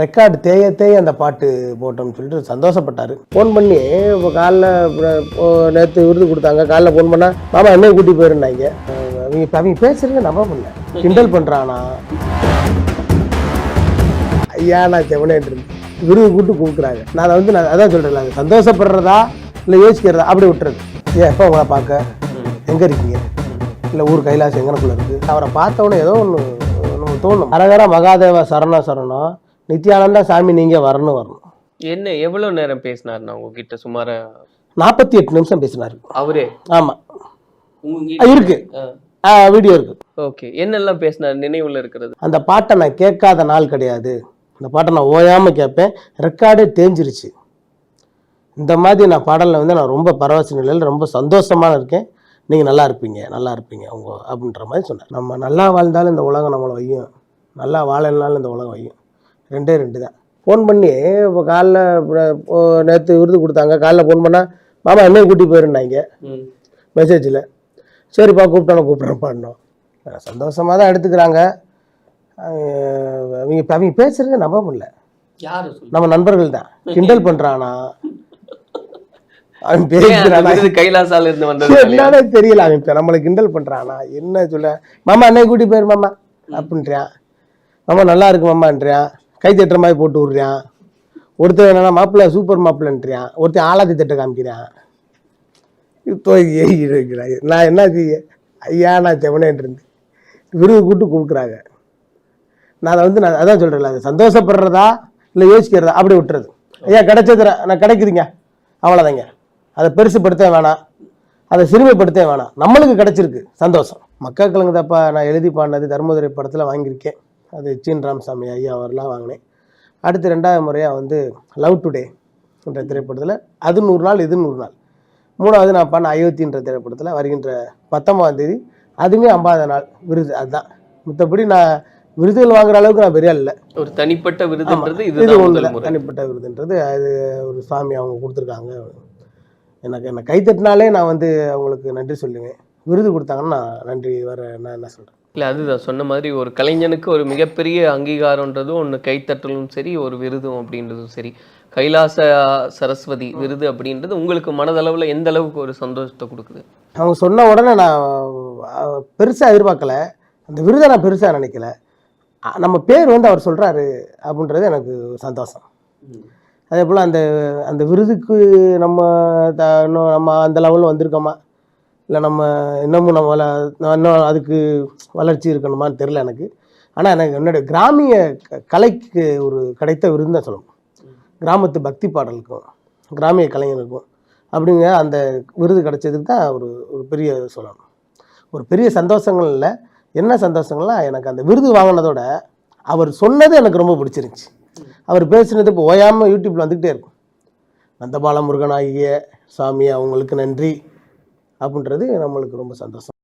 Record தேய அந்த பாட்டு போட்டோம்னு சொல்லிட்டு சந்தோஷப்பட்டார். ஃபோன் பண்ணி இப்போ காலைல நேற்று விருது கொடுத்தாங்க. காலைல ஃபோன் பண்ணால் மாமா என்ன கூட்டி போயிருந்தாங்க. அவங்க பேசுறதுங்க நம்ப முடியல, கிண்டல் பண்ணுறானா. ஐயா நான் செவனேன் விருது கூட்டு கொடுக்குறாங்க. நான் அதான் சொல்கிறேன், அது சந்தோஷப்படுறதா இல்லை யோசிக்கிறதா அப்படி விட்டுறது. எப்போ உங்களை பார்க்க எங்கே இருக்கீங்க, இல்லை ஊர் கைலாசம் எங்கனக்குள்ளே இருக்குது. அவரை பார்த்தவொன்னே ஏதோ ஒன்று நமக்கு தோணும். அரகர மகாதேவ சரணம் நித்யானந்தா சாமி நீங்கள் வரணும். என்ன எவ்வளோ நேரம் பேசினார்ண்ணா உங்ககிட்ட? சுமார 48 நிமிஷம் பேசினார் அவரே. ஆமாம், இருக்கு, வீடியோ இருக்கு. ஓகே, என்னெல்லாம் பேசினார் நினைவுல இருக்கிறது? அந்த பாட்டை நான் கேட்காத நாள் கிடையாது. அந்த பாட்டை நான் ஓயாமல் கேட்பேன். ரெக்கார்டே தேஞ்சிருச்சு. இந்த மாதிரி நான் பாடலில் நான் ரொம்ப பரவச நிலையில் ரொம்ப சந்தோஷமாக இருக்கேன். நீங்கள் நல்லா இருப்பீங்க அவங்க அப்படின்ற மாதிரி சொன்னேன். நம்ம நல்லா வாழ்ந்தாலும் இந்த உலகம் நம்மளை வையும், நல்லா வாழனாலும் இந்த உலகம் வையும். ரெண்டே தான். ஃபோன் பண்ணி இப்போ காலைல நேற்று விருது கொடுத்தாங்க. காலைல ஃபோன் பண்ணால் மாமா என்ன கூட்டி போயிருந்தாங்க மெசேஜில். சரிப்பா கூப்பிட்றேன் பாடணும். சந்தோஷமாக தான் எடுத்துக்கிறாங்க. அவங்க பேசுறதுங்க நம்ப முடியல. நம்ம நண்பர்கள் தான். கிண்டல் பண்ணுறானா, அவன் பேசுறானா, கைலாசால இருந்து வந்தது என்னன்னே தெரியல. அவன் நம்மளை கிண்டல் பண்ணுறானா என்ன சொல்ல. மாமா என்ன கூட்டி போயிரு மாமா அப்படின்றான். மாமா நல்லா இருக்கு மாமான்றான். கை தட்டுற மாதிரி போட்டு விட்றான். ஒருத்தர் என்னன்னா மாப்பிள்ளை சூப்பர் மாப்பிள்ளைன்றான். ஒருத்தர் ஆளாத்தி தட்டை காமிக்கிறான். நான் என்ன செய்ய. ஐயா நான் செவனேன் விருது கூட்டு கொடுக்குறாங்க. நான் அதான் சொல்கிறேன், அது சந்தோஷப்படுறதா இல்லை யோசிக்கிறதா அப்படி விட்டுறது. ஐயா கிடைச்சதுரா நான் கிடைக்குதுங்க அவ்வளோதாங்க. அதை பெருசுப்படுத்த வேணாம், அதை சிறுமைப்படுத்த வேணாம். நம்மளுக்கு கிடைச்சிருக்கு சந்தோஷம். மக்கள் கலங்குதப்பா நான் எழுதி பாடினது தர்மதுரை படத்தில் வாங்கியிருக்கேன். அது சீன் ராமசாமி ஐயா அவரெலாம் வாங்கினேன். அடுத்து 2வது முறையாக லவ் டுடே என்ற திரைப்படத்தில் அது 100 நாள் இது 100 நாள். 3வது நான் பண்ண அயோத்தின்ற திரைப்படத்தில் வருகின்ற 19ஆம் தேதி அதுவுமே 50 நாள் விருது. அதுதான். மற்றபடி நான் விருதுகள் வாங்குற அளவுக்கு நான் பெரிய இல்லை. ஒரு தனிப்பட்ட விருதுன்றது இது ஒன்று. தனிப்பட்ட விருதுன்றது அது ஒரு சாமி அவங்க கொடுத்துருக்காங்க. என்னை கைத்தட்டினாலே நான் அவங்களுக்கு நன்றி சொல்லுவேன். விருது கொடுத்தாங்கன்னா நன்றி நான் என்ன சொல்கிறேன். இல்லை, அதுதான் சொன்ன மாதிரி ஒரு கலைஞனுக்கு ஒரு மிகப்பெரிய அங்கீகாரன்றதும் ஒன்று, கைத்தட்டலும் சரி, ஒரு விருதும் அப்படின்றதும் சரி. கைலாச சரஸ்வதி விருது அப்படின்றது உங்களுக்கு மனதளவில் எந்த அளவுக்கு ஒரு சந்தோஷத்தை கொடுக்குது? அவங்க சொன்ன உடனே நான் பெருசாக எதிர்பார்க்கல. அந்த விருதை நான் பெருசாக நினைக்கல. நம்ம பேர் அவர் சொல்கிறாரு அப்படின்றது எனக்கு சந்தோஷம். அதே போல் அந்த விருதுக்கு நம்ம நம்ம அந்த லெவலில் வந்திருக்கோமா, இல்லை நம்ம இன்னமும் இன்னும் அதுக்கு வளர்ச்சி இருக்கணுமான்னு தெரில எனக்கு. ஆனால் எனக்கு என்னுடைய கிராமிய கலைக்கு ஒரு கிடைத்த விருது தான் சொல்லணும். கிராமத்து பக்தி பாடலுக்கும் கிராமிய கலைஞருக்கும் அப்படிங்க அந்த விருது கிடைச்சதுக்கு தான் ஒரு பெரிய சொல்லணும். ஒரு பெரிய சந்தோஷங்கள் இல்லை. என்ன சந்தோஷங்கள்லாம் எனக்கு அந்த விருது வாங்கினதோட அவர் சொன்னது எனக்கு ரொம்ப பிடிச்சிருந்துச்சி. அவர் பேசுனது இப்போ ஓயாமல் யூடியூப்பில் வந்துக்கிட்டே இருக்கும். நந்தபால முருகன் ஆகிய சாமி அவங்களுக்கு நன்றி அப்படின்றது நம்மளுக்கு ரொம்ப சந்தோஷம்.